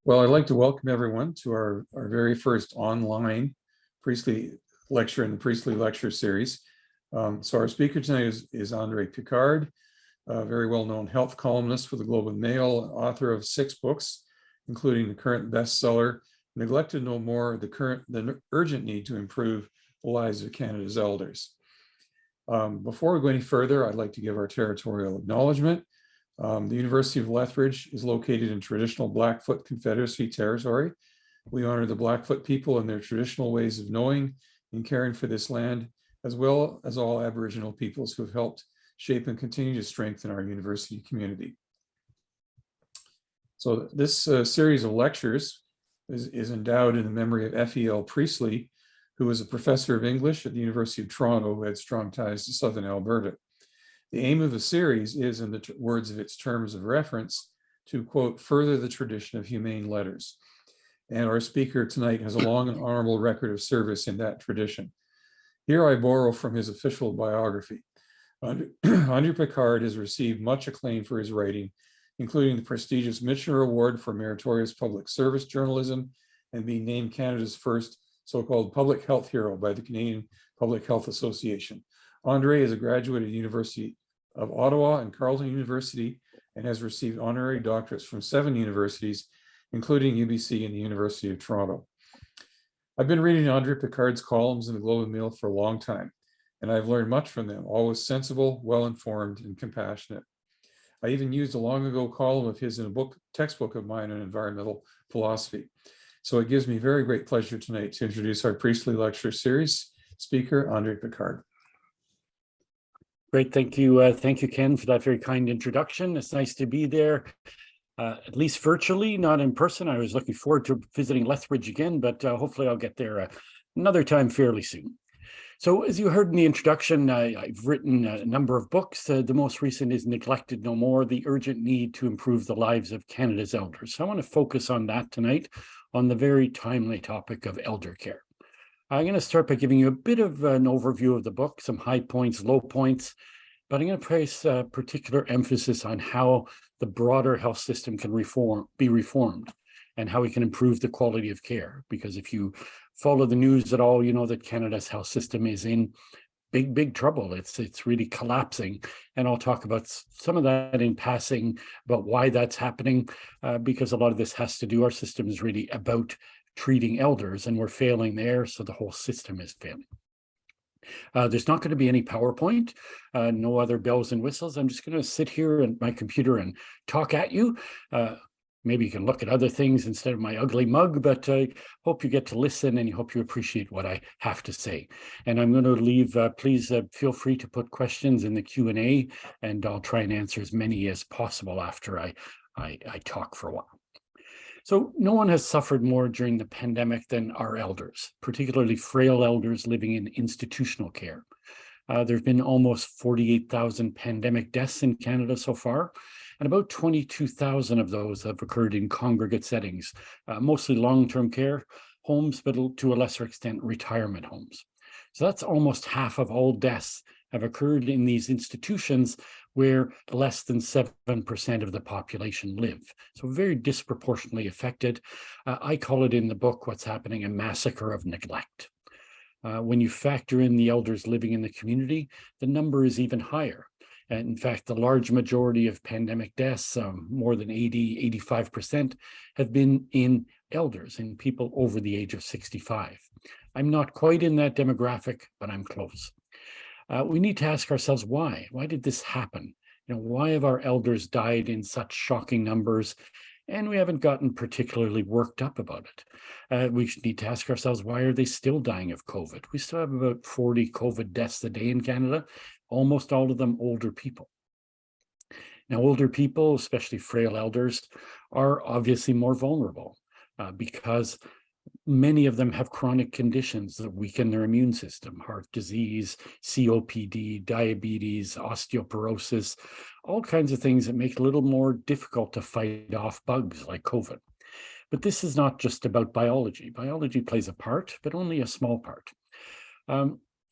Well, I'd like to welcome everyone to our very first online Priestley Lecture in the Priestley Lecture series. So our speaker tonight is André Picard, a very well-known health columnist for the Globe and Mail, author of 6 books, including the current bestseller, Neglected No More, the Urgent Need to Improve the Lives of Canada's Elders. Before we go any further, I'd like to give our territorial acknowledgement. The University of Lethbridge is located in traditional Blackfoot Confederacy territory. We honor the Blackfoot people and their traditional ways of knowing and caring for this land, as well as all Aboriginal peoples who have helped shape and continue to strengthen our university community. So this series of lectures is endowed in the memory of F.E.L. Priestley, who was a professor of English at the University of Toronto who had strong ties to Southern Alberta. The aim of the series is, in the words of its terms of reference, to, quote, further the tradition of humane letters. And our speaker tonight has a long and honorable record of service in that tradition. Here I borrow from his official biography. André Picard has received much acclaim for his writing, including the prestigious Michener Award for Meritorious Public Service Journalism and being named Canada's first so-called public health hero by the Canadian Public Health Association. André is a graduate of the University of Ottawa and Carleton University and has received honorary doctorates from 7 universities, including UBC and the University of Toronto. I've been reading André Picard's columns in the Globe and Mail for a long time, and I've learned much from them, always sensible, well-informed, and compassionate. I even used a long ago column of his in a textbook of mine on environmental philosophy. So it gives me very great pleasure tonight to introduce our Priestley Lecture series speaker, André Picard. Great, thank you, Ken, for that very kind introduction. It's nice to be there, at least virtually, not in person. I was looking forward to visiting Lethbridge again, but hopefully I'll get there another time fairly soon. So as you heard in the introduction, I've written a number of books. The most recent is Neglected No More, The Urgent Need to Improve the Lives of Canada's Elders. So I want to focus on that tonight, on the very timely topic of elder care. I'm going to start by giving you a bit of an overview of the book, some high points, low points, but I'm going to place particular emphasis on how the broader health system can be reformed and how we can improve the quality of care. Because if you follow the news at all, you know that Canada's health system is in big trouble. It's really collapsing. And I'll talk about some of that in passing, about why that's happening, because a lot of this has to do, our system is really about treating elders, and we're failing there, so the whole system is failing. There's not going to be any PowerPoint, no other bells and whistles. I'm just going to sit here at my computer and talk at you. Maybe you can look at other things instead of my ugly mug, but I hope you get to listen and I hope you appreciate what I have to say. And I'm going to leave, please feel free to put questions in the Q&A, and I'll try and answer as many as possible after I talk for a while. So no one has suffered more during the pandemic than our elders, particularly frail elders living in institutional care. There have been almost 48,000 pandemic deaths in Canada so far, and about 22,000 of those have occurred in congregate settings, mostly long-term care homes, but to a lesser extent, retirement homes. So that's almost half of all deaths have occurred in these institutions where less than 7% of the population live. So very disproportionately affected. I call it in the book, what's happening, a massacre of neglect. When you factor in the elders living in the community, the number is even higher. And in fact, the large majority of pandemic deaths, more than 85%, have been in elders, in people over the age of 65. I'm not quite in that demographic, but I'm close. We need to ask ourselves why. Why did this happen? You know, why have our elders died in such shocking numbers? And we haven't gotten particularly worked up about it. We need to ask ourselves, why are they still dying of COVID? We still have about 40 COVID deaths a day in Canada, almost all of them older people. Now, older people, especially frail elders, are obviously more vulnerable because many of them have chronic conditions that weaken their immune system: heart disease, COPD, diabetes, osteoporosis, all kinds of things that make it a little more difficult to fight off bugs like COVID. But this is not just about biology. Biology plays a part, but only a small part.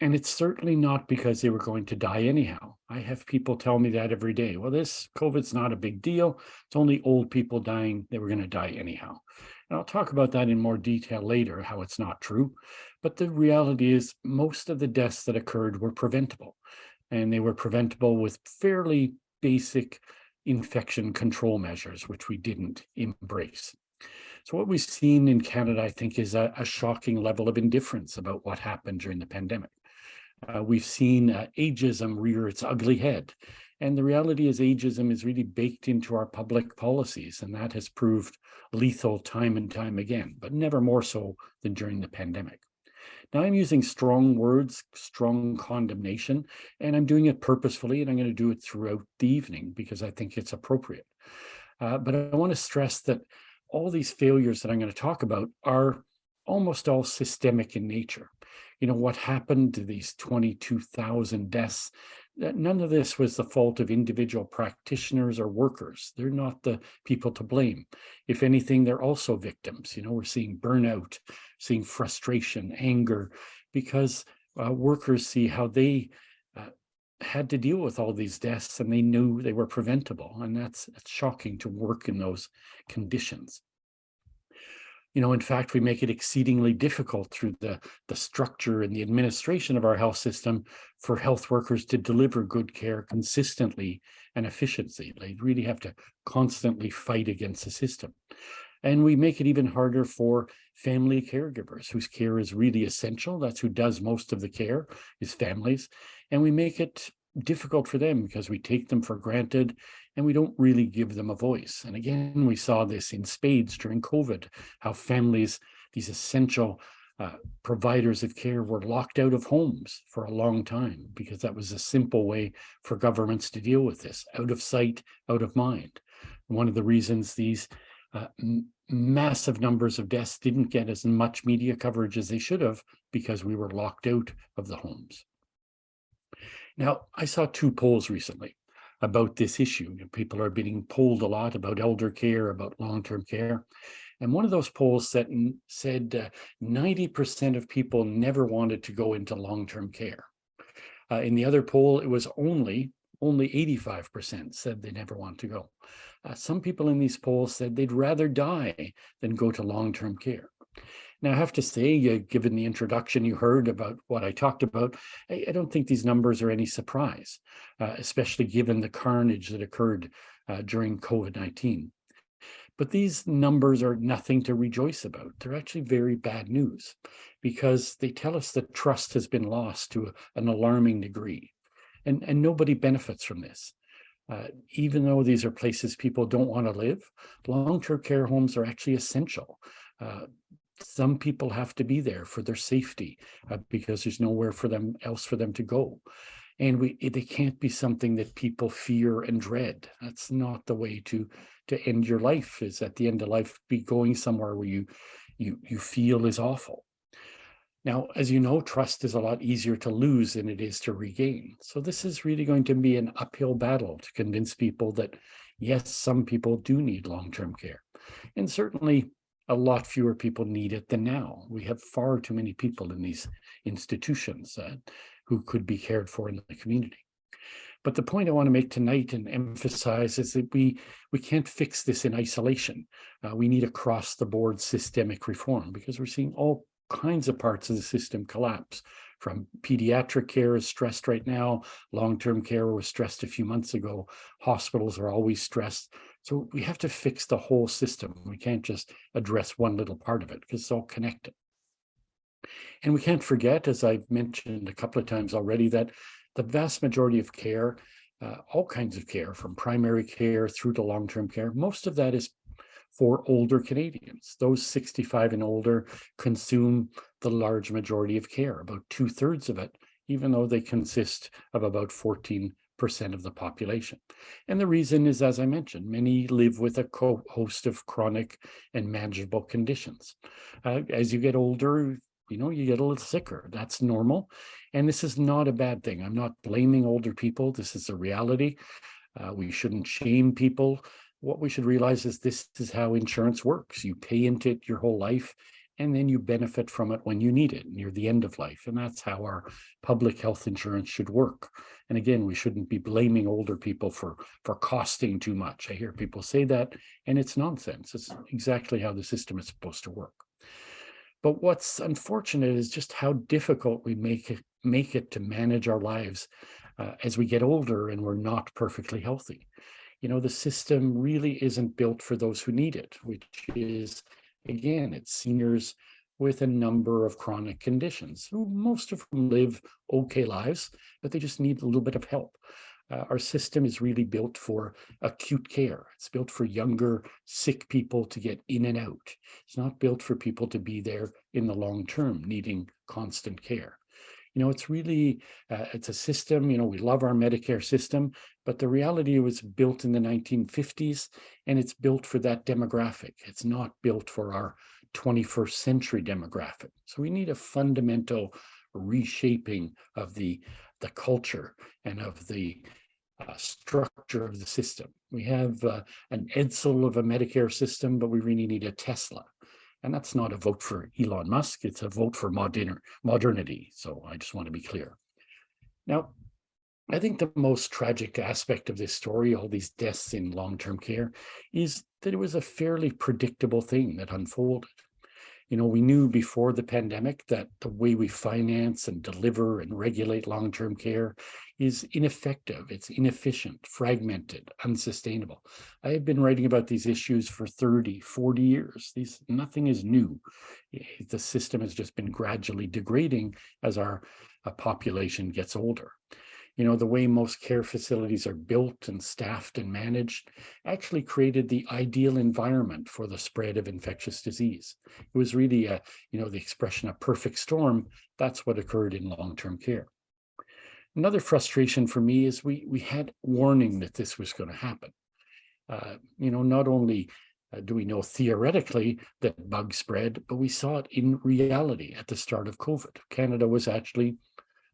And it's certainly not because they were going to die anyhow. I have people tell me that every day. Well, this COVID's not a big deal. It's only old people dying. They were going to die anyhow. And I'll talk about that in more detail later, how it's not true. But the reality is most of the deaths that occurred were preventable. And they were preventable with fairly basic infection control measures, which we didn't embrace. So what we've seen in Canada, I think, is a shocking level of indifference about what happened during the pandemic. We've seen ageism rear its ugly head. And the reality is ageism is really baked into our public policies, and that has proved lethal time and time again, but never more so than during the pandemic. Now, I'm using strong words, strong condemnation, and I'm doing it purposefully, and I'm going to do it throughout the evening because I think it's appropriate. But I want to stress that all these failures that I'm going to talk about are almost all systemic in nature. You know, what happened to these 22,000 deaths, none of this was the fault of individual practitioners or workers. They're not the people to blame. If anything, they're also victims. You know, we're seeing burnout, seeing frustration, anger, because workers see how they had to deal with all these deaths and they knew they were preventable. And that's shocking to work in those conditions. You know, in fact, we make it exceedingly difficult through the structure and the administration of our health system for health workers to deliver good care consistently and efficiently. They really have to constantly fight against the system. And we make it even harder for family caregivers whose care is really essential. That's who does most of the care, is families. And we make it difficult for them because we take them for granted and we don't really give them a voice. And again, we saw this in spades during COVID, how families, these essential providers of care, were locked out of homes for a long time because that was a simple way for governments to deal with this: out of sight, out of mind. One of the reasons these massive numbers of deaths didn't get as much media coverage as they should have, because we were locked out of the homes. Now, I saw two polls recently about this issue. People are being polled a lot about elder care, about long-term care. And one of those polls said 90% of people never wanted to go into long-term care. In the other poll, it was only 85% said they never want to go. Some people in these polls said they'd rather die than go to long-term care. Now, I have to say, given the introduction you heard about what I talked about, I don't think these numbers are any surprise, especially given the carnage that occurred during COVID-19. But these numbers are nothing to rejoice about. They're actually very bad news because they tell us that trust has been lost to an alarming degree. And nobody benefits from this. Even though these are places people don't want to live, long-term care homes are actually essential. Some people have to be there for their safety because there's nowhere else for them to go. And they can't be something that people fear and dread. That's not the way to end your life, is at the end of life, be going somewhere where you feel is awful. Now, as you know, trust is a lot easier to lose than it is to regain. So this is really going to be an uphill battle to convince people that, yes, some people do need long-term care. And certainly a lot fewer people need it than now. We have far too many people in these institutions who could be cared for in the community. But the point I want to make tonight and emphasize is that we can't fix this in isolation. We need across-the-board systemic reform because we're seeing all kinds of parts of the system collapse. From pediatric care is stressed right now, long-term care was stressed a few months ago, hospitals are always stressed. So we have to fix the whole system. We can't just address one little part of it because it's all connected. And we can't forget, as I've mentioned a couple of times already, that the vast majority of care, all kinds of care, from primary care through to long-term care, most of that is for older Canadians. Those 65 and older consume the large majority of care, about 2/3 of it, even though they consist of about 14% of the population. And the reason is, as I mentioned, many live with a host of chronic and manageable conditions. As you get older, you get a little sicker. That's normal. And this is not a bad thing. I'm not blaming older people. This is a reality. We shouldn't shame people. What we should realize is this is how insurance works. You pay into it your whole life, and then you benefit from it when you need it near the end of life. And that's how our public health insurance should work. And again, we shouldn't be blaming older people for costing too much. I hear people say that, and it's nonsense. It's exactly how the system is supposed to work. But what's unfortunate is just how difficult we make it to manage our lives as we get older and we're not perfectly healthy. The system really isn't built for those who need it, which is, again, it's seniors with a number of chronic conditions, who most of whom live okay lives, but they just need a little bit of help. Our system is really built for acute care. It's built for younger, sick people to get in and out. It's not built for people to be there in the long term, needing constant care. It's really, it's a system, we love our Medicare system, but the reality was built in the 1950s, and it's built for that demographic. It's not built for our 21st century demographic. So we need a fundamental reshaping of the culture and of the structure of the system. We have an Edsel of a Medicare system, but we really need a Tesla. And that's not a vote for Elon Musk, it's a vote for modernity. So I just want to be clear. Now, I think the most tragic aspect of this story, all these deaths in long-term care, is that it was a fairly predictable thing that unfolded. We knew before the pandemic that the way we finance and deliver and regulate long-term care is ineffective, it's inefficient, fragmented, unsustainable. I have been writing about these issues for 30, 40 years. Nothing is new. The system has just been gradually degrading as our population gets older. The way most care facilities are built and staffed and managed actually created the ideal environment for the spread of infectious disease. It was really the expression of perfect storm. That's what occurred in long-term care. Another frustration for me is we had warning that this was going to happen. Not only do we know theoretically that bugs spread, but we saw it in reality at the start of COVID. Canada was actually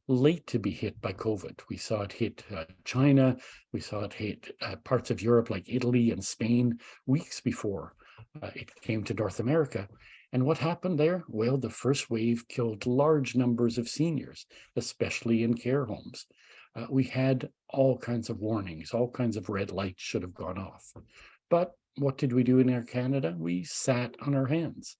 late to be hit by COVID. We saw it hit China. We saw it hit parts of Europe like Italy and Spain weeks before it came to North America. And what happened there? Well, the first wave killed large numbers of seniors, especially in care homes. We had all kinds of warnings, all kinds of red lights should have gone off. But what did we do in Air Canada? We sat on our hands.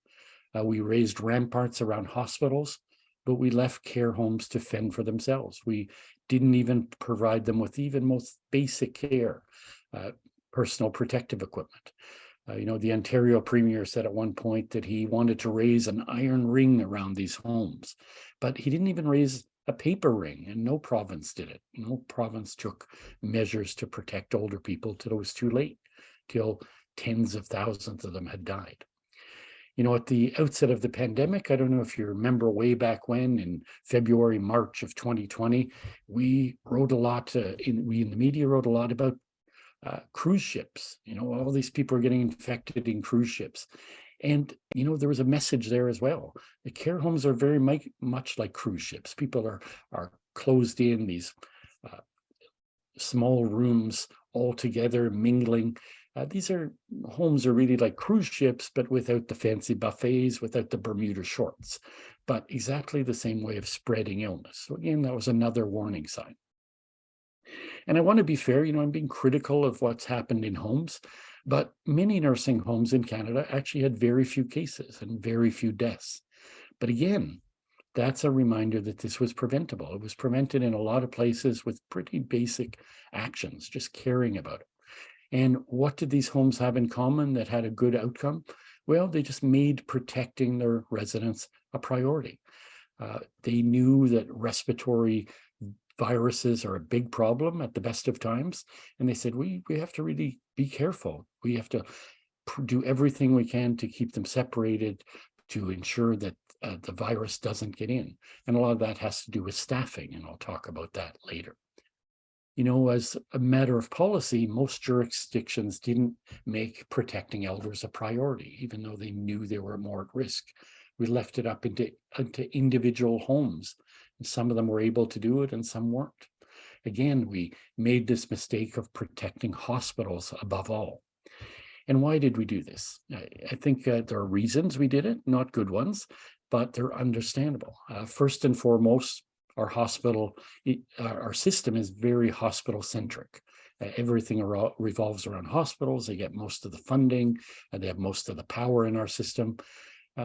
We raised ramparts around hospitals, but we left care homes to fend for themselves. We didn't even provide them with even most basic care, personal protective equipment. The Ontario Premier said at one point that he wanted to raise an iron ring around these homes, but he didn't even raise a paper ring, and no province did it. No province took measures to protect older people till it was too late, till tens of thousands of them had died. At the outset of the pandemic, I don't know if you remember way back when, in February, March of 2020, we wrote a lot, we in the media wrote a lot about cruise ships. All these people are getting infected in cruise ships. And, there was a message there as well. The care homes are very much like cruise ships. People are closed in these small rooms all together, mingling. These homes are really like cruise ships, but without the fancy buffets, without the Bermuda shorts, but exactly the same way of spreading illness. So again, that was another warning sign. And I want to be fair, I'm being critical of what's happened in homes, but many nursing homes in Canada actually had very few cases and very few deaths. But again, that's a reminder that this was preventable. It was prevented in a lot of places with pretty basic actions, just caring about it. And what did these homes have in common that had a good outcome? Well, they just made protecting their residents a priority. They knew that respiratory viruses are a big problem at the best of times. And they said, we have to really be careful. We have to do everything we can to keep them separated, to ensure that the virus doesn't get in. And a lot of that has to do with staffing, and I'll talk about that later. As a matter of policy, most jurisdictions didn't make protecting elders a priority, even though they knew they were more at risk. We left it up into individual homes. And some of them were able to do it and some weren't. Again, we made this mistake of protecting hospitals above all. And why did we do this? I think there are reasons we did it, not good ones, but they're understandable. First and foremost, our our system is very hospital-centric. Everything revolves around hospitals. They get most of the funding, and they have most of the power in our system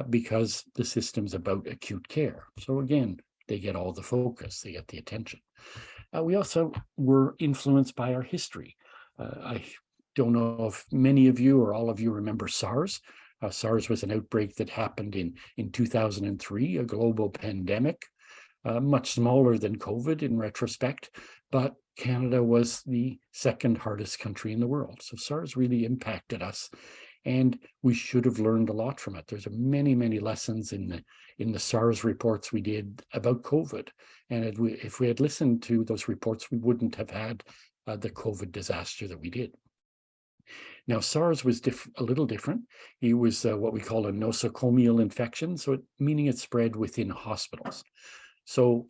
because the system's about acute care. So again, they get all the focus, they get the attention. We also were influenced by our history. I don't know if many of you or all of you remember SARS. SARS was an outbreak that happened in 2003, a global pandemic, much smaller than COVID in retrospect, but Canada was the second hardest country in the world. So SARS really impacted us, and we should have learned a lot from it. There's many, many lessons in the SARS reports we did about COVID. And if we had listened to those reports, we wouldn't have had the COVID disaster that we did. Now, SARS was a little different. It was what we call a nosocomial infection, meaning it spread within hospitals. So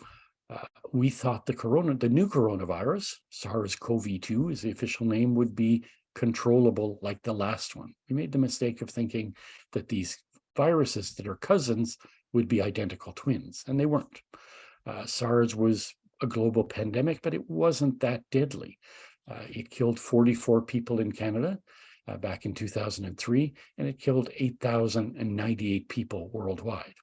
we thought the new coronavirus, SARS-CoV-2 is the official name, would be controllable like the last one. We made the mistake of thinking that these viruses that are cousins would be identical twins, and they weren't. SARS was a global pandemic, but it wasn't that deadly. It killed 44 people in Canada back in 2003, and it killed 8,098 people worldwide.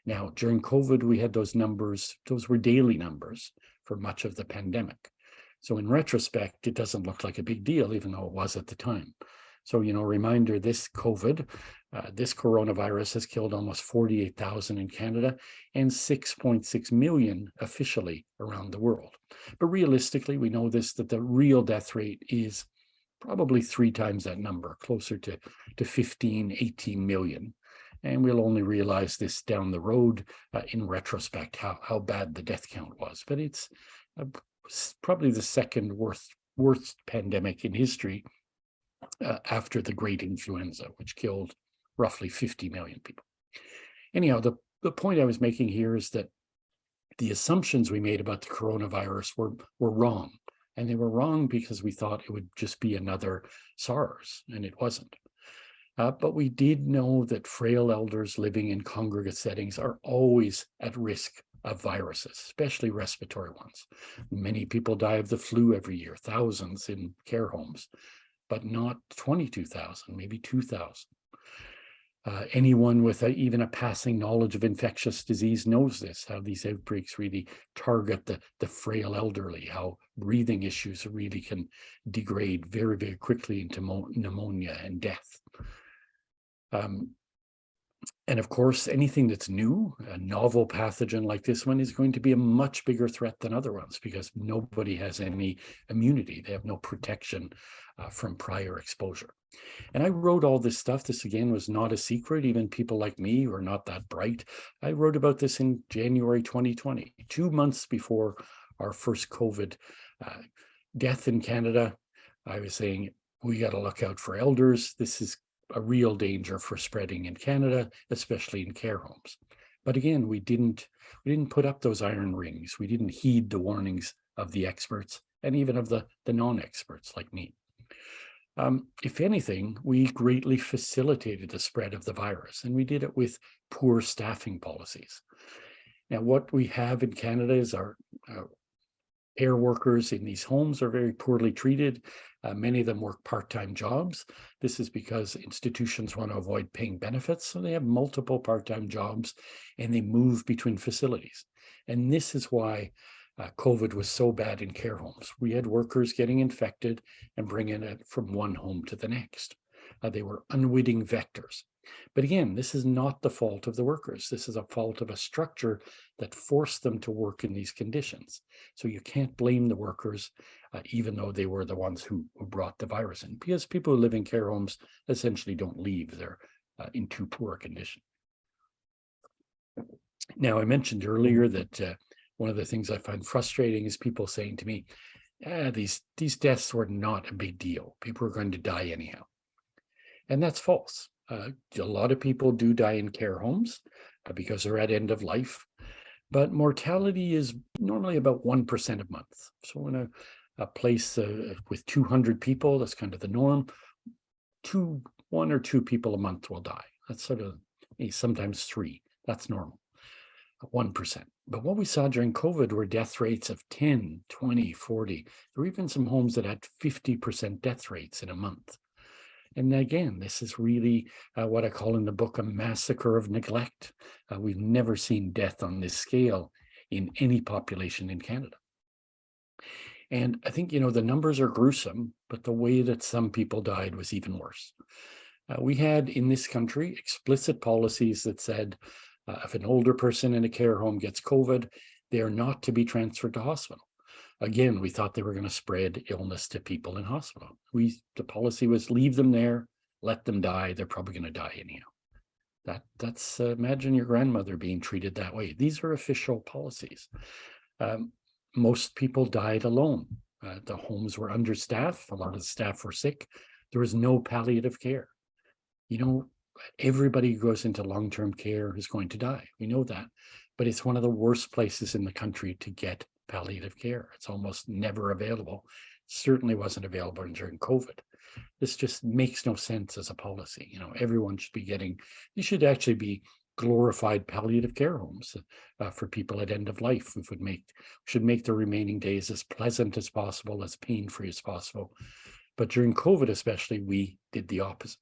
Now, during COVID, we had those numbers, those were daily numbers for much of the pandemic. So in retrospect, it doesn't look like a big deal, even though it was at the time. So, reminder, this coronavirus has killed almost 48,000 in Canada and 6.6 million officially around the world. But realistically, we know that the real death rate is probably 3 times that number, closer to 15, 18 million. And we'll only realize this down the road in retrospect, how bad the death count was. But it's probably the second worst pandemic in history after the Great Influenza, which killed roughly 50 million people. Anyhow, the point I was making here is that the assumptions we made about the coronavirus were wrong. And they were wrong because we thought it would just be another SARS, and it wasn't. But we did know that frail elders living in congregate settings are always at risk of viruses, especially respiratory ones. Many people die of the flu every year, thousands in care homes, but not 22,000, maybe 2,000. Anyone with even a passing knowledge of infectious disease knows this, how these outbreaks really target the frail elderly, how breathing issues really can degrade very, very quickly into pneumonia and death. And of course, anything that's new, a novel pathogen like this one, is going to be a much bigger threat than other ones because nobody has any immunity. They have no protection from prior exposure. And I wrote all this stuff. This, again, was not a secret. Even people like me who are not that bright. I wrote about this in January 2020, 2 months before our first COVID death in Canada. I was saying, we got to look out for elders. This is a real danger for spreading in Canada, especially in care homes. But again, we didn't put up those iron rings. We didn't heed the warnings of the experts and even of the non-experts like me. If anything, we greatly facilitated the spread of the virus, and we did it with poor staffing policies. Now, what we have in Canada is our care workers in these homes are very poorly treated. Many of them work part-time jobs. This is because institutions want to avoid paying benefits, so they have multiple part-time jobs, and they move between facilities. And this is why COVID was so bad in care homes. We had workers getting infected and bringing it from one home to the next. They were unwitting vectors. But again, this is not the fault of the workers. This is a fault of a structure that forced them to work in these conditions. So you can't blame the workers, even though they were the ones who brought the virus in, because people who live in care homes essentially don't leave. They're in too poor a condition. Now, I mentioned earlier that one of the things I find frustrating is people saying to me, these deaths were not a big deal. People are going to die anyhow. And that's false. A lot of people do die in care homes because they're at end of life, but mortality is normally about 1% a month. So in a place with 200 people, that's kind of the norm. 2 1 or 2 people a month will die. That's sort of sometimes 3. That's normal, 1%. But what we saw during COVID were death rates of 10, 20, 40. There were even some homes that had 50% death rates in a month. And again, this is really what I call in the book a massacre of neglect. We've never seen death on this scale in any population in Canada. And I think, the numbers are gruesome, but the way that some people died was even worse. We had in this country explicit policies that said if an older person in a care home gets COVID, they are not to be transferred to hospital. Again, we thought they were going to spread illness to people in hospital. The policy was leave them there, let them die. They're probably going to die anyhow. That's imagine your grandmother being treated that way. These are official policies. Most people died alone. The homes were understaffed. A lot of the staff were sick. There was no palliative care. Everybody who goes into long-term care is going to die. We know that. But it's one of the worst places in the country to get palliative care. It's almost never available. Certainly wasn't available during COVID. This just makes no sense as a policy. Everyone should be you should actually be glorified palliative care homes for people at end of life. We should make the remaining days as pleasant as possible, as pain-free as possible. But during COVID especially, we did the opposite.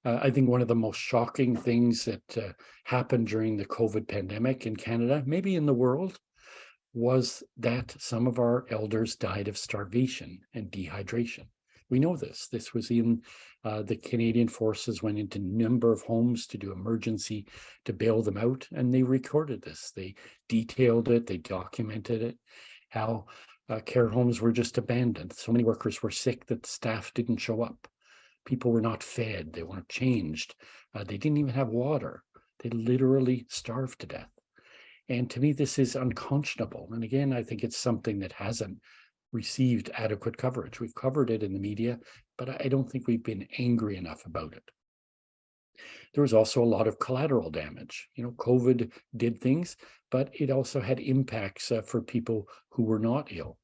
I think one of the most shocking things that happened during the COVID pandemic in Canada, maybe in the world, was that some of our elders died of starvation and dehydration. We know this. This was in the Canadian Forces went into a number of homes to do emergency to bail them out, and they recorded this. They detailed it, they documented it, how care homes were just abandoned. So many workers were sick that staff didn't show up. People were not fed, they weren't changed. They didn't even have water. They literally starved to death. And to me, this is unconscionable. And again, I think it's something that hasn't received adequate coverage. We've covered it in the media, but I don't think we've been angry enough about it. There was also a lot of collateral damage. COVID did things, but it also had impacts for people who were not ill.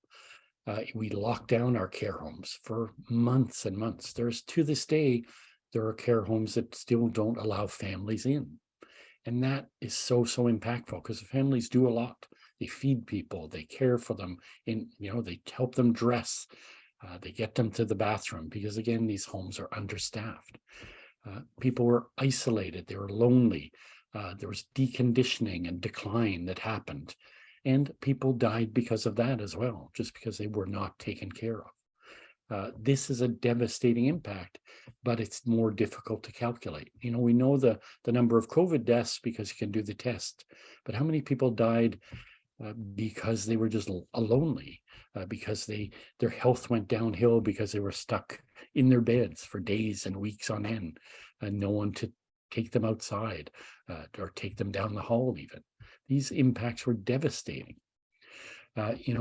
We locked down our care homes for months and months. To this day, there are care homes that still don't allow families in. And that is so impactful because families do a lot. They feed people, they care for them, they help them dress, they get them to the bathroom because, again, these homes are understaffed. People were isolated, they were lonely. There was deconditioning and decline that happened. And people died because of that as well, just because they were not taken care of. This is a devastating impact, but it's more difficult to calculate. We know the number of COVID deaths because you can do the test, but how many people died because they were just lonely, because their health went downhill because they were stuck in their beds for days and weeks on end, and no one to take them outside or take them down the hall even. These impacts were devastating.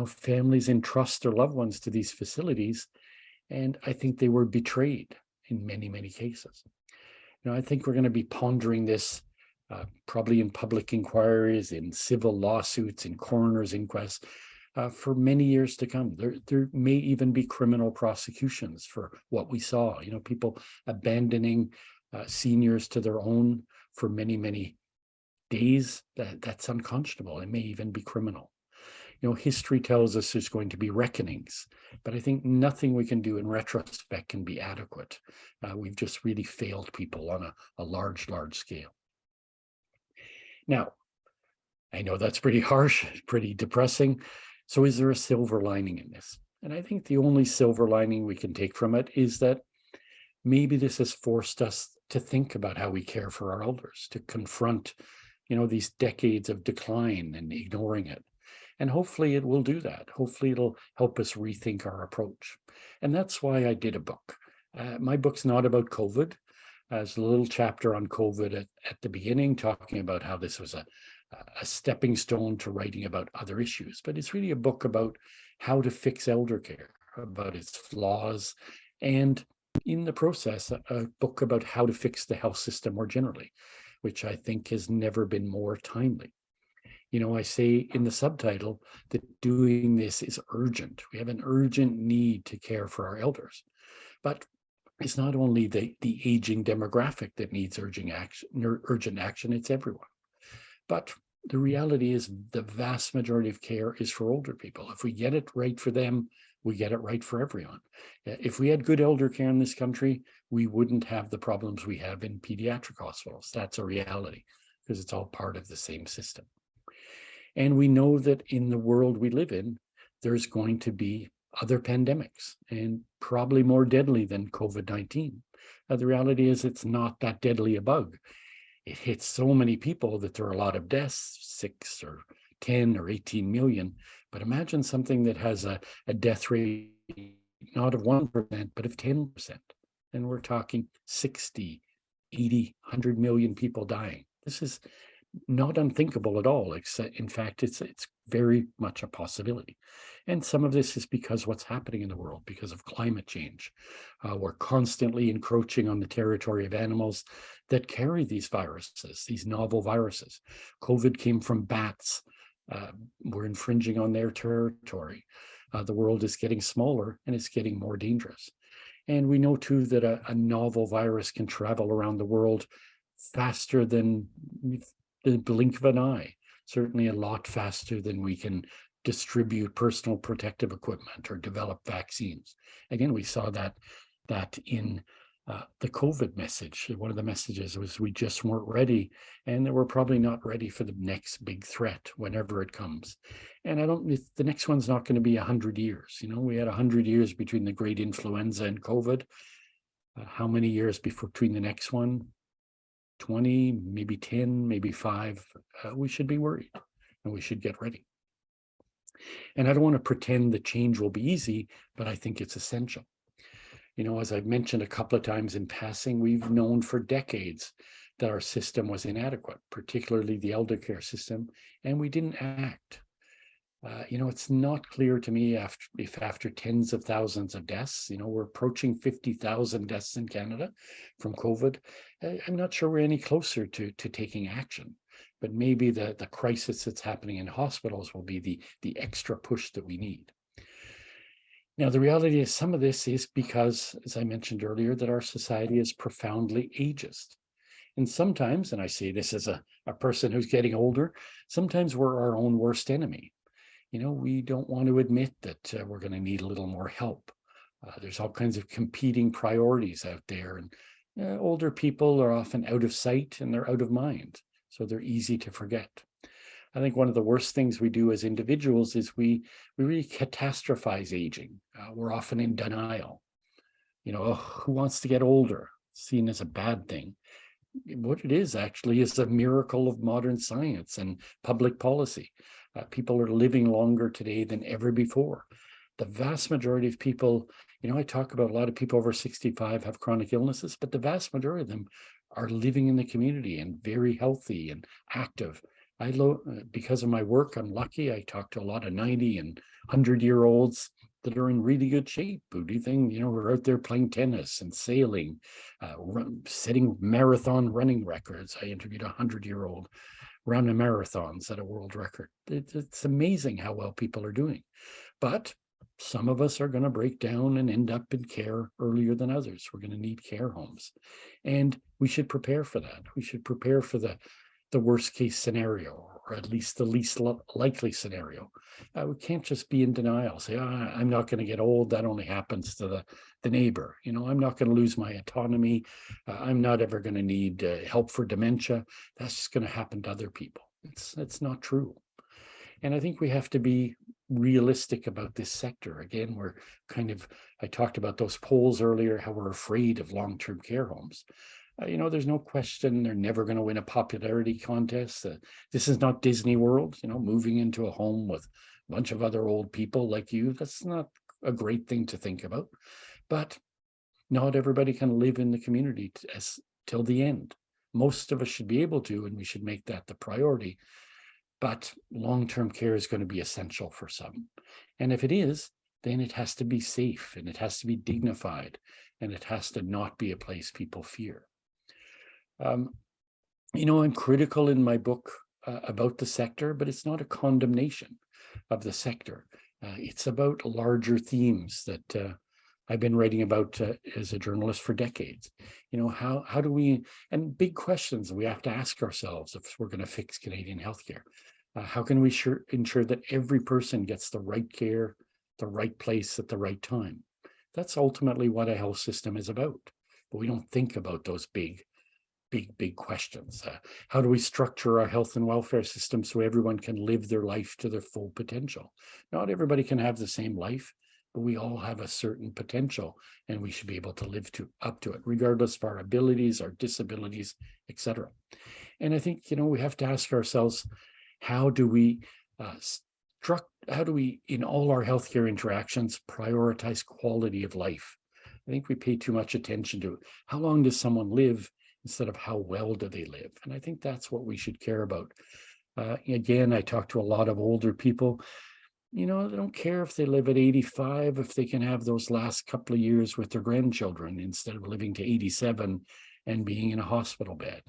Families entrust their loved ones to these facilities, and I think they were betrayed in many, many cases. I think we're going to be pondering this probably in public inquiries, in civil lawsuits, in coroner's inquests for many years to come. There may even be criminal prosecutions for what we saw. People abandoning seniors to their own for many, many days. That's unconscionable. It may even be criminal. History tells us there's going to be reckonings, but I think nothing we can do in retrospect can be adequate. We've just really failed people on a large scale. Now, I know that's pretty harsh, pretty depressing. So is there a silver lining in this? And I think the only silver lining we can take from it is that maybe this has forced us to think about how we care for our elders, to confront, these decades of decline and ignoring it. And hopefully it will do that. Hopefully it'll help us rethink our approach. And that's why I did a book. My book's not about COVID. There's a little chapter on COVID at the beginning, talking about how this was a stepping stone to writing about other issues. But it's really a book about how to fix elder care, about its flaws, and in the process, a book about how to fix the health system more generally, which I think has never been more timely. I say in the subtitle that doing this is urgent. We have an urgent need to care for our elders. But it's not only the aging demographic that needs urgent action, it's everyone. But the reality is the vast majority of care is for older people. If we get it right for them, we get it right for everyone. If we had good elder care in this country, we wouldn't have the problems we have in pediatric hospitals. That's a reality because it's all part of the same system. And we know that in the world we live in, there's going to be other pandemics and probably more deadly than COVID-19. The reality is it's not that deadly a bug. It hits so many people that there are a lot of deaths, 6 or 10 or 18 million. But imagine something that has a death rate not of 1%, but of 10%. And we're talking 60, 80, 100 million people dying. This is not unthinkable at all. In fact, it's very much a possibility. And some of this is because what's happening in the world, because of climate change. We're constantly encroaching on the territory of animals that carry these viruses, these novel viruses. COVID came from bats. We're infringing on their territory. The world is getting smaller and it's getting more dangerous. And we know too that a novel virus can travel around the world faster than the blink of an eye, certainly a lot faster than we can distribute personal protective equipment or develop vaccines. Again, we saw that in the COVID message. One of the messages was we just weren't ready, and that we're probably not ready for the next big threat whenever it comes. And the next one's not going to be 100 years. You know, we had 100 years between the great influenza and COVID. How many years between the next one? 20, maybe 10, maybe 5. We should be worried and we should get ready. And I don't want to pretend the change will be easy, but I think it's essential. You know, as I've mentioned a couple of times in passing, we've known for decades that our system was inadequate, particularly the elder care system, and we didn't act. You know, it's not clear to me if after tens of thousands of deaths, you know, we're approaching 50,000 deaths in Canada from COVID. I'm not sure we're any closer to taking action, but maybe the crisis that's happening in hospitals will be the extra push that we need. Now, the reality is some of this is because, as I mentioned earlier, that our society is profoundly ageist. And sometimes, and I say this as a person who's getting older, sometimes we're our own worst enemy. You know, we don't want to admit that we're going to need a little more help. There's all kinds of competing priorities out there, and older people are often out of sight and they're out of mind, so they're easy to forget. I think one of the worst things we do as individuals is we really catastrophize aging. We're often in denial. You know, who wants to get older? Seen as a bad thing. What it is actually is a miracle of modern science and public policy. People are living longer today than ever before. The vast majority of people, you know, I talk about a lot of people over 65 have chronic illnesses, but the vast majority of them are living in the community and very healthy and active. Because of my work, I'm lucky. I talk to a lot of 90 and 100-year-olds that are in really good shape. Who do you think, you know, we're out there playing tennis and sailing, setting marathon running records. I interviewed a 100-year-old running marathons at a world record. It's amazing how well people are doing. But some of us are going to break down and end up in care earlier than others. We're going to need care homes. And we should prepare for that. We should prepare for the worst case scenario, or at least the least likely scenario. We can't just be in denial, say, I'm not going to get old. That only happens to the neighbor. You know, I'm not going to lose my autonomy. I'm not ever going to need help for dementia. That's just going to happen to other people. It's not true. And I think we have to be realistic about this sector. Again, I talked about those polls earlier, how we're afraid of long-term care homes. You know, there's no question they're never going to win a popularity contest. This is not Disney World, you know, moving into a home with a bunch of other old people like you. That's not a great thing to think about. But not everybody can live in the community till the end. Most of us should be able to, and we should make that the priority. But long-term care is going to be essential for some. And if it is, then it has to be safe and it has to be dignified and it has to not be a place people fear. You know, I'm critical in my book about the sector, but it's not a condemnation of the sector. It's about larger themes that I've been writing about as a journalist for decades. You know, how do we, and big questions we have to ask ourselves if we're going to fix Canadian healthcare. How can we ensure that every person gets the right care, the right place at the right time? That's ultimately what a health system is about. But we don't think about those big questions. How do we structure our health and welfare system so everyone can live their life to their full potential? Not everybody can have the same life, but we all have a certain potential, and we should be able to live up to it, regardless of our abilities, our disabilities, etc. And I think, you know, we have to ask ourselves, how do we in all our healthcare interactions prioritize quality of life? I think we pay too much attention to how long does someone live instead of how well do they live. And I think that's what we should care about. Again, I talk to a lot of older people. You know, they don't care if they live at 85, if they can have those last couple of years with their grandchildren instead of living to 87 and being in a hospital bed.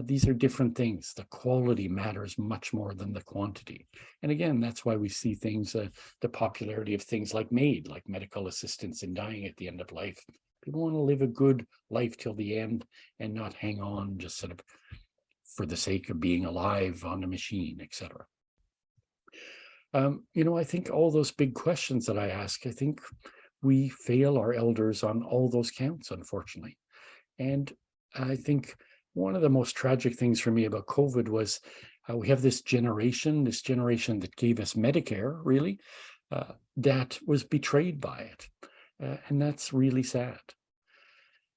These are different things. The quality matters much more than the quantity. And again, that's why we see things, the popularity of things like MAID, like medical assistance in dying at the end of life. People want to live a good life till the end and not hang on just sort of for the sake of being alive on a machine, etc. You know, I think all those big questions that I ask, I think we fail our elders on all those counts, unfortunately. And I think one of the most tragic things for me about COVID was we have this generation that gave us Medicare, really, that was betrayed by it. And that's really sad.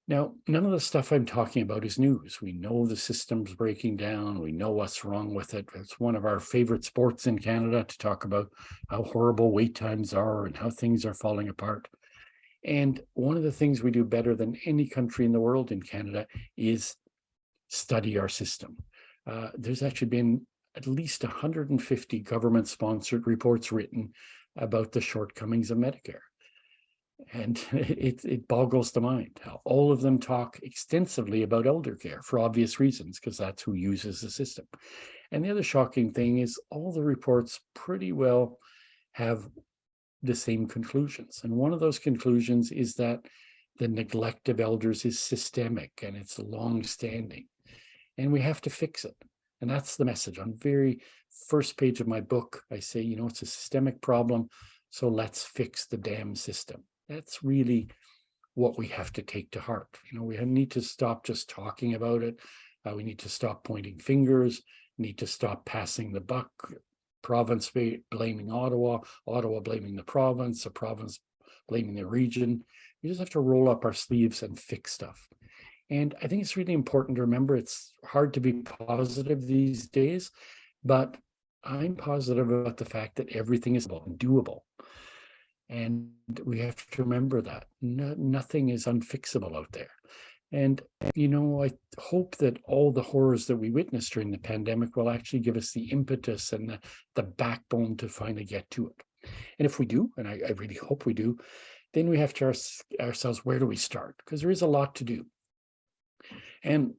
Now, none of the stuff I'm talking about is news. We know the system's breaking down. We know what's wrong with it. It's one of our favorite sports in Canada to talk about how horrible wait times are and how things are falling apart. And one of the things we do better than any country in the world in Canada is study our system. There's actually been at least 150 government-sponsored reports written about the shortcomings of Medicare. And it boggles the mind how all of them talk extensively about elder care for obvious reasons, because that's who uses the system. And the other shocking thing is all the reports pretty well have the same conclusions. And one of those conclusions is that the neglect of elders is systemic and it's long-standing, and we have to fix it. And that's the message. On the very first page of my book, I say, you know, it's a systemic problem, so let's fix the damn system. That's really what we have to take to heart. You know, we need to stop just talking about it. We need to stop pointing fingers, need to stop passing the buck, province blaming Ottawa, Ottawa blaming the province blaming the region. We just have to roll up our sleeves and fix stuff. And I think it's really important to remember it's hard to be positive these days, but I'm positive about the fact that everything is doable. And we have to remember that nothing is unfixable out there. And, you know, I hope that all the horrors that we witnessed during the pandemic will actually give us the impetus and the backbone to finally get to it. And if we do, and I really hope we do, then we have to ask ourselves, where do we start? Because there is a lot to do. And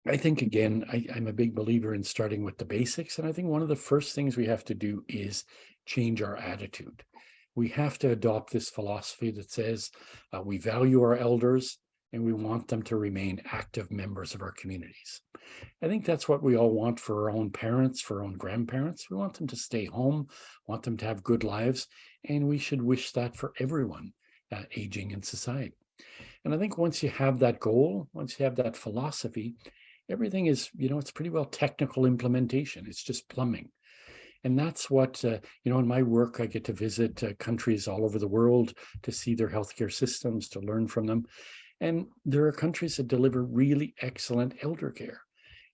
I think, again, I'm a big believer in starting with the basics. And I think one of the first things we have to do is change our attitude. We have to adopt this philosophy that says we value our elders and we want them to remain active members of our communities. I think that's what we all want for our own parents, for our own grandparents. We want them to stay home, want them to have good lives, and we should wish that for everyone aging in society. And I think once you have that goal, once you have that philosophy, everything is, you know, it's pretty well technical implementation. It's just plumbing. And that's what, you know, in my work, I get to visit countries all over the world to see their healthcare systems, to learn from them. And there are countries that deliver really excellent elder care.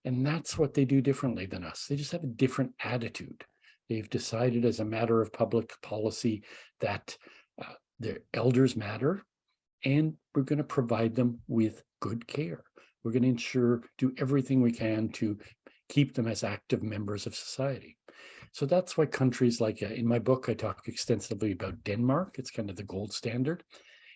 And that's what they do differently than us. They just have a different attitude. They've decided as a matter of public policy that their elders matter, and we're going to provide them with good care. We're going to do everything we can to keep them as active members of society. So that's why countries like, in my book, I talk extensively about Denmark. It's kind of the gold standard.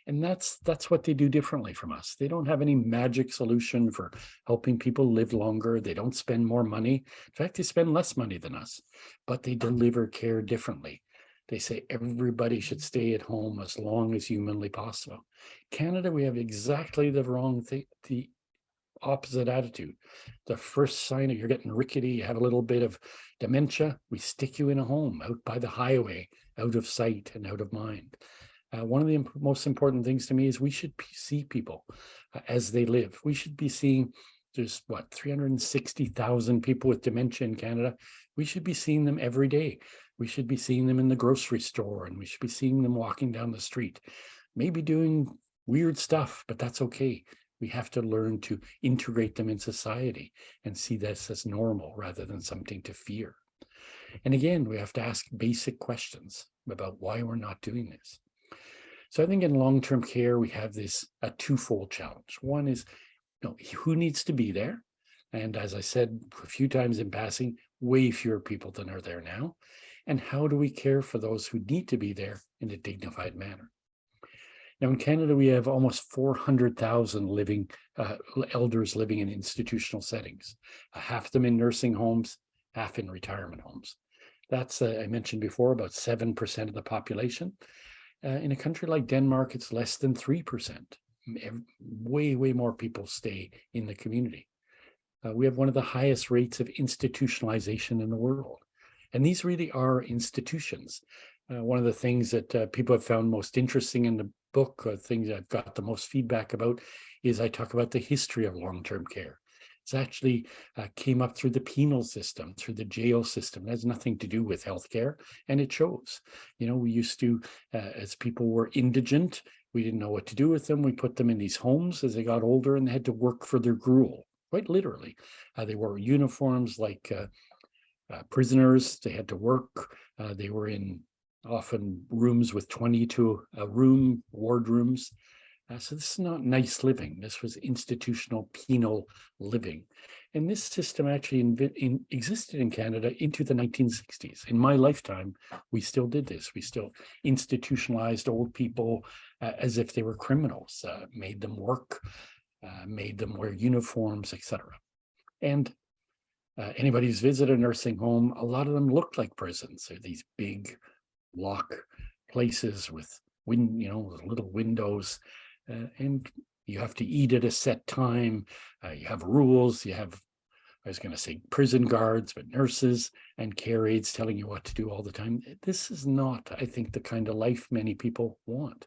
And that's what they do differently from us. They don't have any magic solution for helping people live longer. They don't spend more money. In fact, they spend less money than us, but they deliver care differently. They say everybody should stay at home as long as humanly possible. Canada, we have exactly the wrong thing, the opposite attitude. The first sign of you're getting rickety, you have a little bit of dementia, we stick you in a home out by the highway, out of sight and out of mind. One of the most important things to me is we should see people as they live. We should be seeing, there's what, 360,000 people with dementia in Canada. We should be seeing them every day. We should be seeing them in the grocery store, and we should be seeing them walking down the street, maybe doing weird stuff, but that's okay. We have to learn to integrate them in society and see this as normal rather than something to fear. And again, we have to ask basic questions about why we're not doing this. So I think in long-term care, we have a twofold challenge. One is, who needs to be there? And as I said a few times in passing, way fewer people than are there now. And how do we care for those who need to be there in a dignified manner? Now, in Canada, we have almost 400,000 elders living in institutional settings, half of them in nursing homes, half in retirement homes. That's, I mentioned before, about 7% of the population. In a country like Denmark, it's less than 3%. Way, way more people stay in the community. We have one of the highest rates of institutionalization in the world. And these really are institutions. One of the things that people have found most interesting in the book, things I've got the most feedback about, is I talk about the history of long-term care. It's actually came up through the penal system, through the jail system. It has nothing to do with healthcare, and it shows. We used to, as people were indigent, we didn't know what to do with them. We put them in these homes as they got older, and they had to work for their gruel, quite literally. They wore uniforms like prisoners. They had to work. They were in often rooms with 20 to a room, ward rooms. So this is not nice living. This was institutional penal living. And this system actually existed in Canada into the 1960s. In my lifetime, we still did this. We still institutionalized old people as if they were criminals, made them work, made them wear uniforms, etc. And anybody who's visited a nursing home, a lot of them looked like prisons. They're these big lock places with little windows. And you have to eat at a set time. You have rules. You have, I was going to say prison guards, but nurses and care aides telling you what to do all the time. This is not, I think, the kind of life many people want.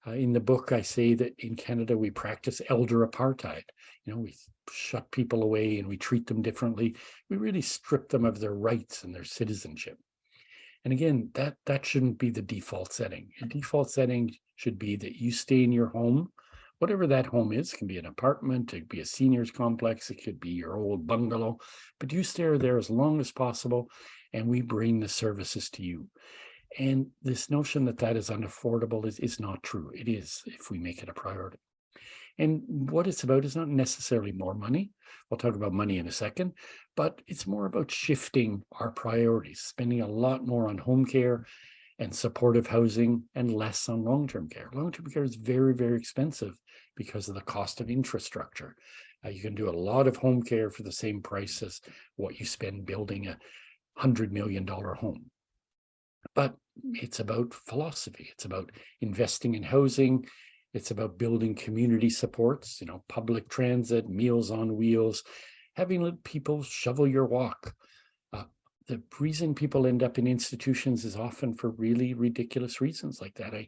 In the book, I say that in Canada, we practice elder apartheid. We shut people away and we treat them differently. We really strip them of their rights and their citizenship. And again, that shouldn't be the default setting. A default setting should be that you stay in your home, whatever that home is. It can be an apartment, it could be a seniors complex, it could be your old bungalow, but you stay there as long as possible, and we bring the services to you. And this notion that is unaffordable is not true. It is, if we make it a priority. And what it's about is not necessarily more money. We'll talk about money in a second, but it's more about shifting our priorities, spending a lot more on home care and supportive housing and less on long-term care. Long-term care is very, very expensive because of the cost of infrastructure. You can do a lot of home care for the same price as what you spend building a $100 million home. But it's about philosophy. It's about investing in housing. It's about building community supports, public transit, Meals on Wheels, having people shovel your walk. The reason people end up in institutions is often for really ridiculous reasons like that. I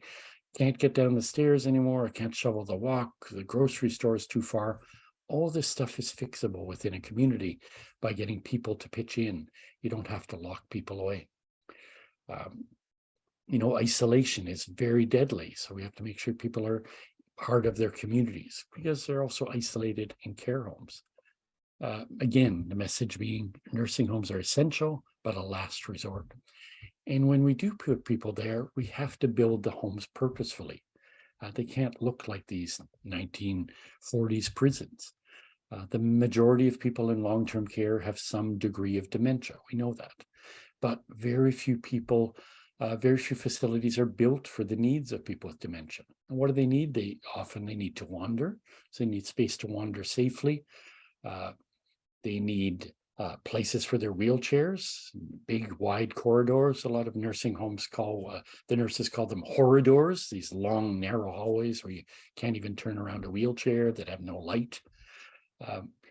can't get down the stairs anymore. I can't shovel the walk. The grocery store is too far. All this stuff is fixable within a community by getting people to pitch in. You don't have to lock people away. Isolation is very deadly. So we have to make sure people are part of their communities because they're also isolated in care homes. Again, the message being nursing homes are essential, but a last resort. And when we do put people there, we have to build the homes purposefully. They can't look like these 1940s prisons. The majority of people in long-term care have some degree of dementia. We know that. But very few facilities are built for the needs of people with dementia. And what do they need? They need to wander. So they need space to wander safely. They need places for their wheelchairs, big wide corridors. A lot of nursing homes the nurses call them corridors, these long narrow hallways where you can't even turn around a wheelchair, that have no light.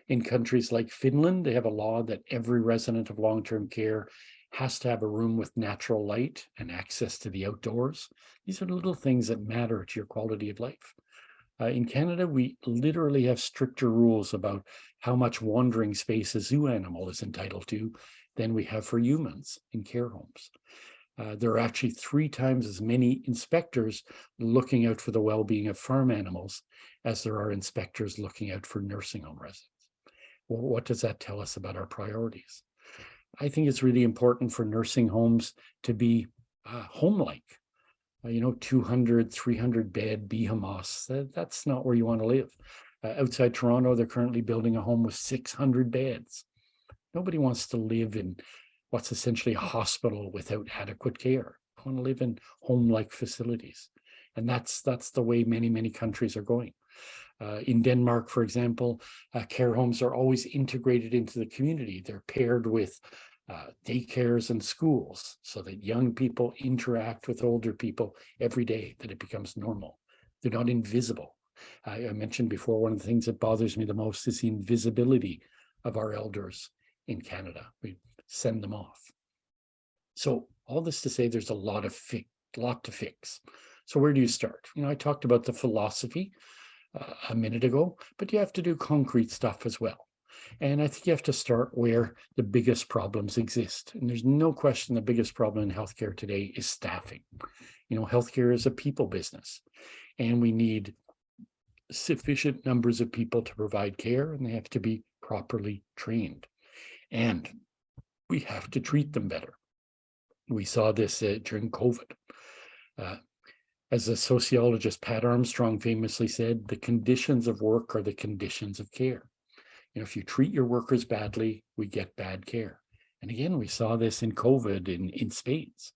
In countries like Finland, they have a law that every resident of long-term care has to have a room with natural light and access to the outdoors. These are little things that matter to your quality of life. In Canada, we literally have stricter rules about how much wandering space a zoo animal is entitled to than we have for humans in care homes. There are actually 3 times as many inspectors looking out for the well-being of farm animals as there are inspectors looking out for nursing home residents. Well, what does that tell us about our priorities? I think it's really important for nursing homes to be home-like. 200, 300 bed behemoths, that's not where you want to live. Outside Toronto, they're currently building a home with 600 beds. Nobody wants to live in what's essentially a hospital without adequate care. I want to live in home-like facilities. And that's the way many countries are going. In Denmark, for example, care homes are always integrated into the community. They're paired with daycares and schools so that young people interact with older people every day, that it becomes normal. They're not invisible. I mentioned before, one of the things that bothers me the most is the invisibility of our elders in Canada. We send them off. So all this to say, there's a lot to fix. So where do you start? I talked about the philosophy a minute ago, but you have to do concrete stuff as well. And I think you have to start where the biggest problems exist. And there's no question the biggest problem in healthcare today is staffing. Healthcare is a people business, and we need sufficient numbers of people to provide care, and they have to be properly trained. And we have to treat them better. We saw this during COVID. As the sociologist Pat Armstrong famously said, the conditions of work are the conditions of care. If you treat your workers badly, we get bad care. And again, we saw this in COVID in spades.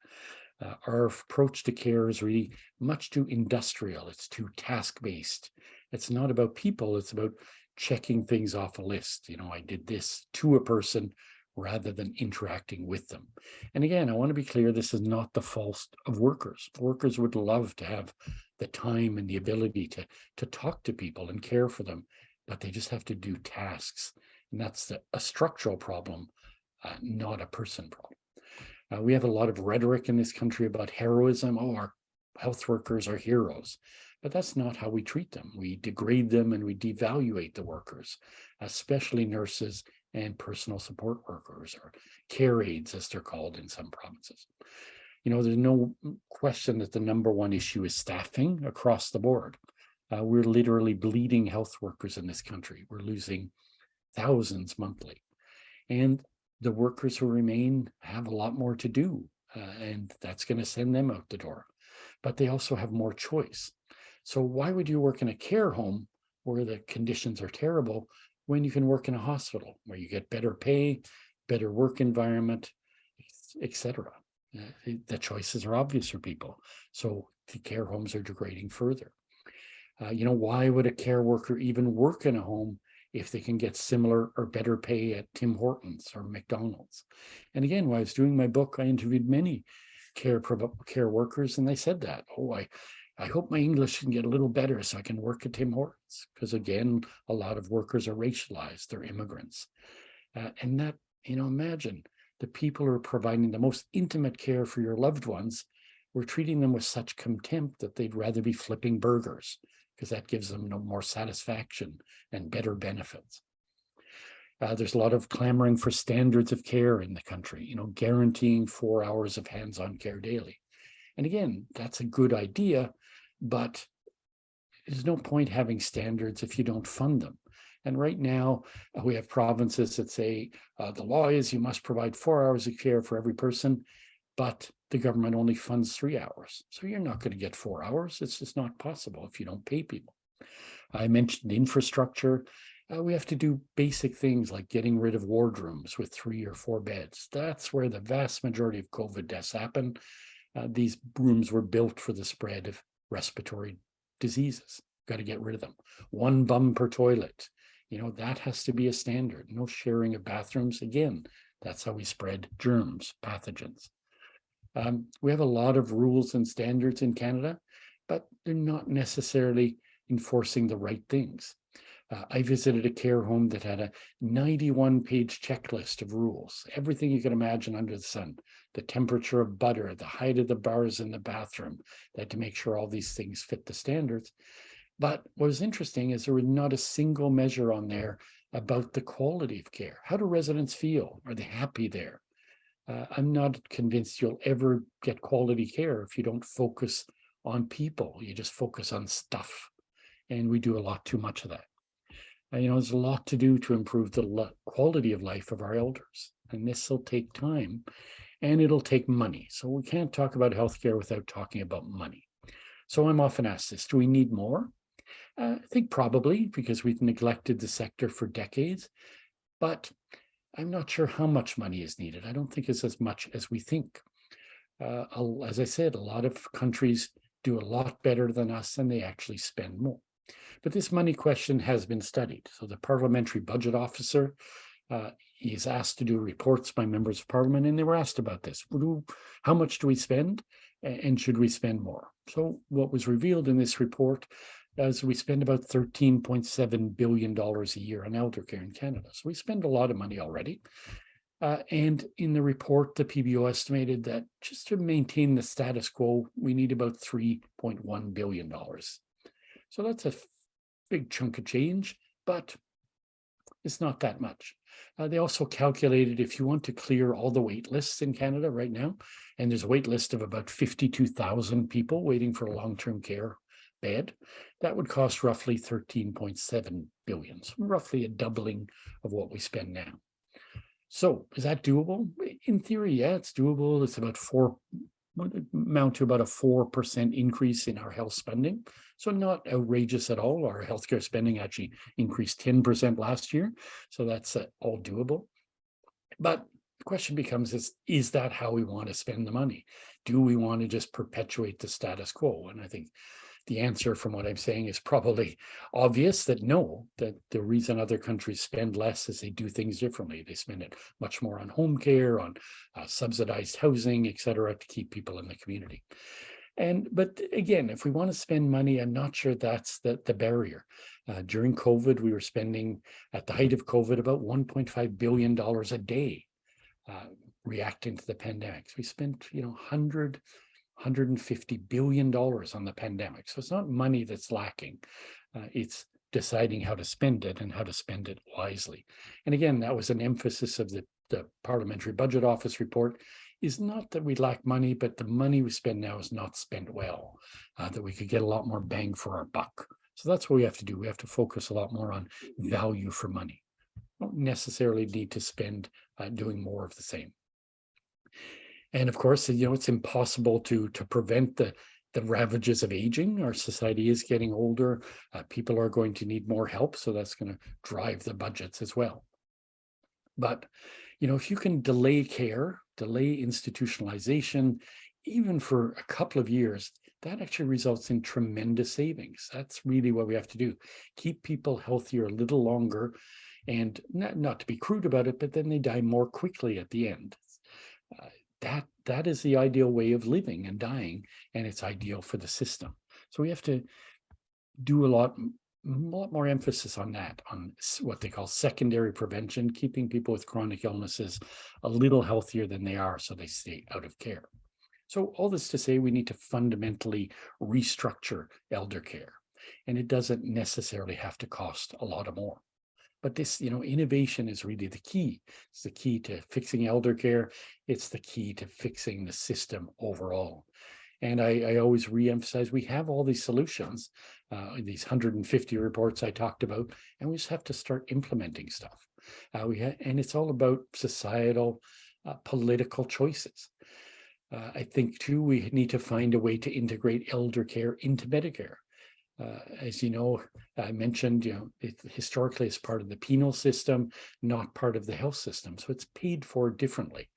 Our approach to care is really much too industrial. It's too task-based. It's not about people. It's about checking things off a list. I did this to a person rather than interacting with them. And again, I want to be clear, this is not the fault of workers. Workers would love to have the time and the ability to talk to people and care for them, but they just have to do tasks. And that's a structural problem, not a person problem. We have a lot of rhetoric in this country about heroism. Our health workers are heroes. But that's not how we treat them. We degrade them and we devaluate the workers, especially nurses and personal support workers, or care aides, as they're called in some provinces. There's no question that the number one issue is staffing across the board. We're literally bleeding health workers in this country. We're losing thousands monthly. And the workers who remain have a lot more to do, and that's going to send them out the door. But they also have more choice. So why would you work in a care home where the conditions are terrible when you can work in a hospital where you get better pay, better work environment, etc.? The choices are obvious for people. So the care homes are degrading further. Why would a care worker even work in a home if they can get similar or better pay at Tim Hortons or McDonald's? And again, while I was doing my book, I interviewed many care workers, and they said that, I hope my English can get a little better so I can work at Tim Hortons. Because again, a lot of workers are racialized, they're immigrants. And that, imagine the people who are providing the most intimate care for your loved ones, we're treating them with such contempt that they'd rather be flipping burgers, because that gives them more satisfaction and better benefits. There's a lot of clamoring for standards of care in the country, guaranteeing 4 hours of hands-on care daily. And again, that's a good idea, but there's no point having standards if you don't fund them. And right now, we have provinces that say the law is you must provide 4 hours of care for every person, but the government only funds 3 hours. So you're not going to get 4 hours. It's just not possible if you don't pay people. I mentioned infrastructure. We have to do basic things like getting rid of wardrooms with 3 or 4 beds. That's where the vast majority of COVID deaths happen. These rooms were built for the spread of respiratory diseases. Got to get rid of them. 1 bum per toilet. That has to be a standard. No sharing of bathrooms. Again, that's how we spread germs, pathogens. We have a lot of rules and standards in Canada, but they're not necessarily enforcing the right things. I visited a care home that had a 91-page checklist of rules, everything you can imagine under the sun, the temperature of butter, the height of the bars in the bathroom. They had to make sure all these things fit the standards. But what was interesting is there was not a single measure on there about the quality of care. How do residents feel? Are they happy there? I'm not convinced you'll ever get quality care if you don't focus on people. You just focus on stuff. And we do a lot too much of that. There's a lot to do to improve the quality of life of our elders. And this will take time and it'll take money. So we can't talk about healthcare without talking about money. So I'm often asked this, do we need more? I think probably, because we've neglected the sector for decades. But I'm not sure how much money is needed. I don't think it's as much as we think. As I said, a lot of countries do a lot better than us and they actually spend more. But this money question has been studied. So the Parliamentary Budget Officer is asked to do reports by members of Parliament, and they were asked about this. How much do we spend, and should we spend more? So what was revealed in this report is we spend about $13.7 billion a year on elder care in Canada. So we spend a lot of money already. And in the report, the PBO estimated that just to maintain the status quo, we need about $3.1 billion. So that's a big chunk of change, but it's not that much. They also calculated if you want to clear all the wait lists in Canada right now, and there's a wait list of about 52,000 people waiting for a long-term care bed, that would cost roughly $13.7 billion, so roughly a doubling of what we spend now. So is that doable? In theory, yeah, it's doable. It's about amount to about a 4% increase in our health spending. So not outrageous at all. Our healthcare spending actually increased 10% last year. So that's all doable. But the question becomes, is that how we want to spend the money? Do we want to just perpetuate the status quo? And I think the answer from what I'm saying is probably obvious, that no, that the reason other countries spend less is they do things differently. They spend it much more on home care, on subsidized housing, et cetera, to keep people in the community. But again, if we want to spend money, I'm not sure that's the barrier. During COVID, we were spending, at the height of COVID, about $1.5 billion a day reacting to the pandemic. So we spent, $150 billion on the pandemic. So it's not money that's lacking. It's deciding how to spend it and how to spend it wisely. And again, that was an emphasis of the Parliamentary Budget Office report, is not that we lack money, but the money we spend now is not spent well, that we could get a lot more bang for our buck. So that's what we have to do. We have to focus a lot more on value for money. We don't necessarily need to spend doing more of the same. And of course, it's impossible to prevent the ravages of aging. Our society is getting older. People are going to need more help. So that's going to drive the budgets as well. But, if you can delay care, delay institutionalization, even for a couple of years, that actually results in tremendous savings. That's really what we have to do. Keep people healthier a little longer, and not to be crude about it, but then they die more quickly at the end. That is the ideal way of living and dying, and it's ideal for the system. So we have to do a lot more emphasis on that, on what they call secondary prevention, keeping people with chronic illnesses a little healthier than they are so they stay out of care. So all this to say, we need to fundamentally restructure elder care, and it doesn't necessarily have to cost a lot more. But this, innovation is really the key. It's the key to fixing elder care. It's the key to fixing the system overall. And I always reemphasize, we have all these solutions, these 150 reports I talked about, and we just have to start implementing stuff. And it's all about societal, political choices. I think, too, we need to find a way to integrate elder care into Medicare. As you know, I mentioned, it historically is part of the penal system, not part of the health system. So it's paid for differently.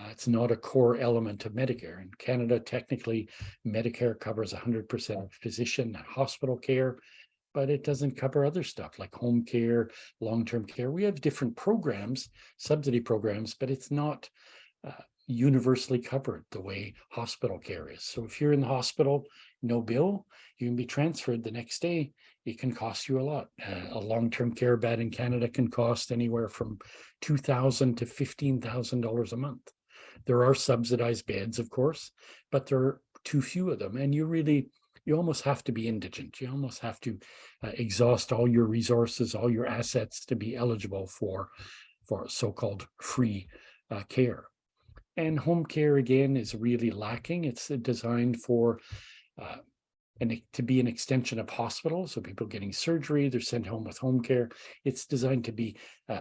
It's not a core element of Medicare. In Canada, technically, Medicare covers 100% of physician and hospital care. but it doesn't cover other stuff like home care, long-term care. We have different programs, subsidy programs, but it's not universally covered the way hospital care is. So if you're in the hospital, no bill, you can be transferred the next day. It can cost you a lot. A long-term care bed in Canada can cost anywhere from $2,000 to $15,000 a month. There are subsidized beds, of course, but there are too few of them. And you almost have to be indigent. You almost have to exhaust all your resources, all your assets to be eligible for so-called free care. And home care, again, is really lacking. It's designed for to be an extension of hospitals. So people getting surgery, they're sent home with home care. It's designed to be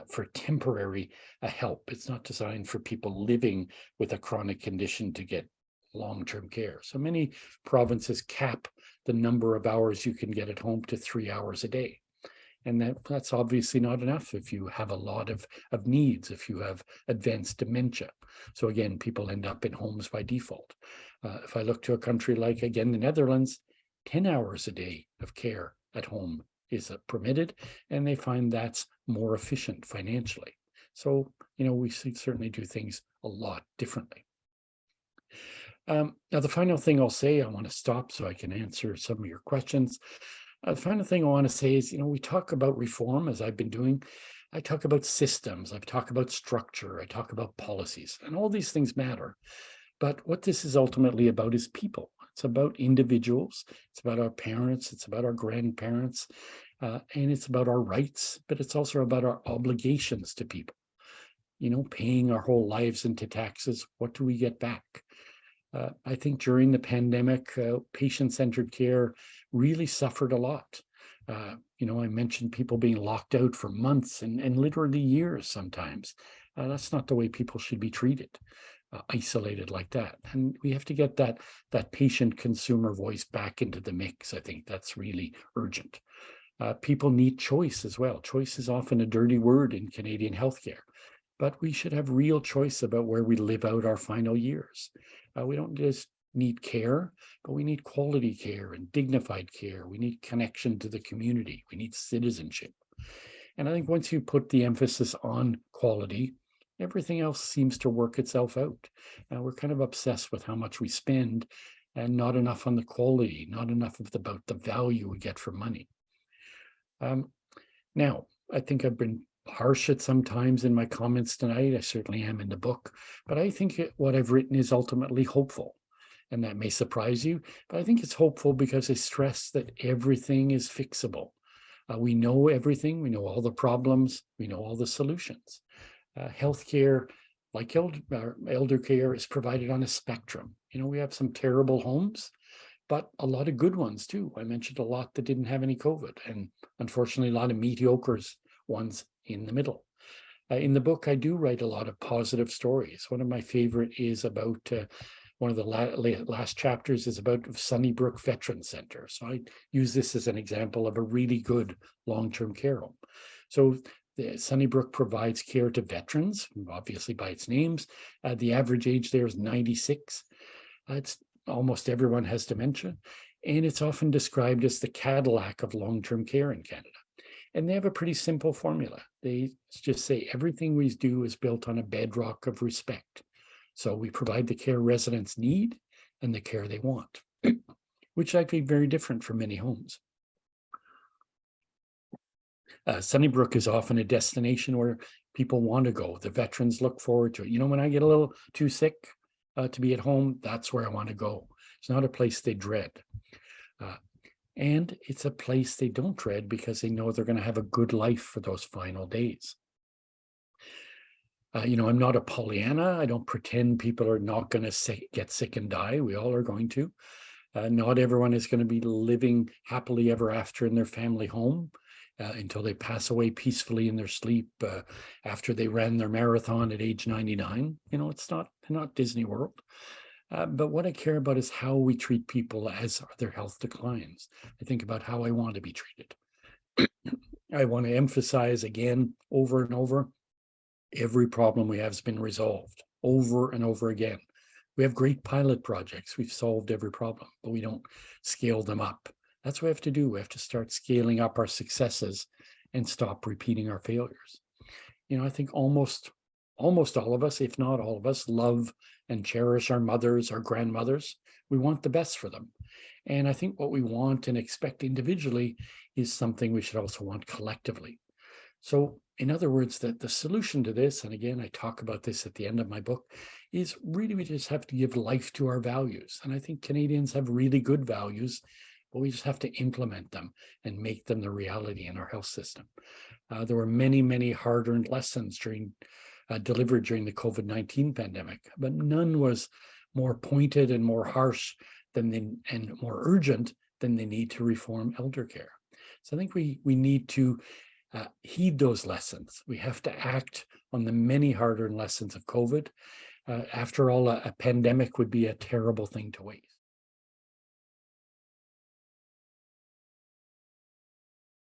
for temporary help. It's not designed for people living with a chronic condition to get long-term care. So many provinces cap the number of hours you can get at home to 3 hours a day. And that's obviously not enough if you have a lot of needs, if you have advanced dementia. So again, people end up in homes by default. If I look to a country like, again, the Netherlands, 10 hours a day of care at home is permitted, and they find that's more efficient financially. So, we certainly do things a lot differently. Now, the final thing I'll say, I want to stop so I can answer some of your questions. The final thing I want to say is, we talk about reform, as I've been doing. I talk about systems, I talk about structure, I talk about policies, and all these things matter. But what this is ultimately about is people. It's about individuals. It's about our parents. It's about our grandparents. And it's about our rights, but it's also about our obligations to people. Paying our whole lives into taxes, what do we get back? I think during the pandemic, patient-centered care really suffered a lot. I mentioned people being locked out for months and literally years sometimes. That's not the way people should be treated, isolated like that. And we have to get that patient consumer voice back into the mix. I think that's really urgent. People need choice as well. Choice is often a dirty word in Canadian healthcare, but we should have real choice about where we live out our final years. We don't just need care, but we need quality care and dignified care. We need connection to the community. We need citizenship. And I think once you put the emphasis on quality, everything else seems to work itself out. We're kind of obsessed with how much we spend and not enough on the quality, not enough about the value we get for money. Now, I think I've been harsh at some times in my comments tonight. I certainly am in the book, but I think what I've written is ultimately hopeful. And that may surprise you, but I think it's hopeful because I stress that everything is fixable. We know everything. We know all the problems. We know all the solutions. Healthcare, like elder care, is provided on a spectrum. We have some terrible homes, but a lot of good ones too. I mentioned a lot that didn't have any COVID, and unfortunately, a lot of mediocre ones in the middle. In the book, I do write a lot of positive stories. One of my favorite is about one of the last chapters is about Sunnybrook Veterans Center. So I use this as an example of a really good long-term care home. So Sunnybrook provides care to veterans, obviously by its names. The average age there is 96. It's almost everyone has dementia, and it's often described as the Cadillac of long-term care in Canada. And they have a pretty simple formula. They just say everything we do is built on a bedrock of respect. So we provide the care residents need and the care they want, which I think very different from many homes. Sunnybrook is often a destination where people want to go. The veterans look forward to it. When I get a little too sick to be at home, that's where I want to go. It's not a place they dread. And it's a place they don't dread because they know they're going to have a good life for those final days. I'm not a Pollyanna. I don't pretend people are not going to get sick and die. We all are going to. Not everyone is going to be living happily ever after in their family home until they pass away peacefully in their sleep after they ran their marathon at age 99. It's not Disney World. But what I care about is how we treat people as their health declines. I think about how I want to be treated. I want to emphasize again, over and over, every problem we have has been resolved over and over again. We have great pilot projects. We've solved every problem, but we don't scale them up. That's what we have to do. We have to start scaling up our successes and stop repeating our failures. I think almost all of us, if not all of us, love and cherish our mothers, our grandmothers. We want the best for them. And I think what we want and expect individually is something we should also want collectively. So in other words, that the solution to this, and again, I talk about this at the end of my book, is really we just have to give life to our values. And I think Canadians have really good values, but we just have to implement them and make them the reality in our health system. There were many, many hard-earned lessons delivered during the COVID-19 pandemic, but none was more pointed and more harsh and more urgent than the need to reform elder care. So I think we need to heed those lessons. We have to act on the many hard-earned lessons of COVID. After all, a pandemic would be a terrible thing to waste.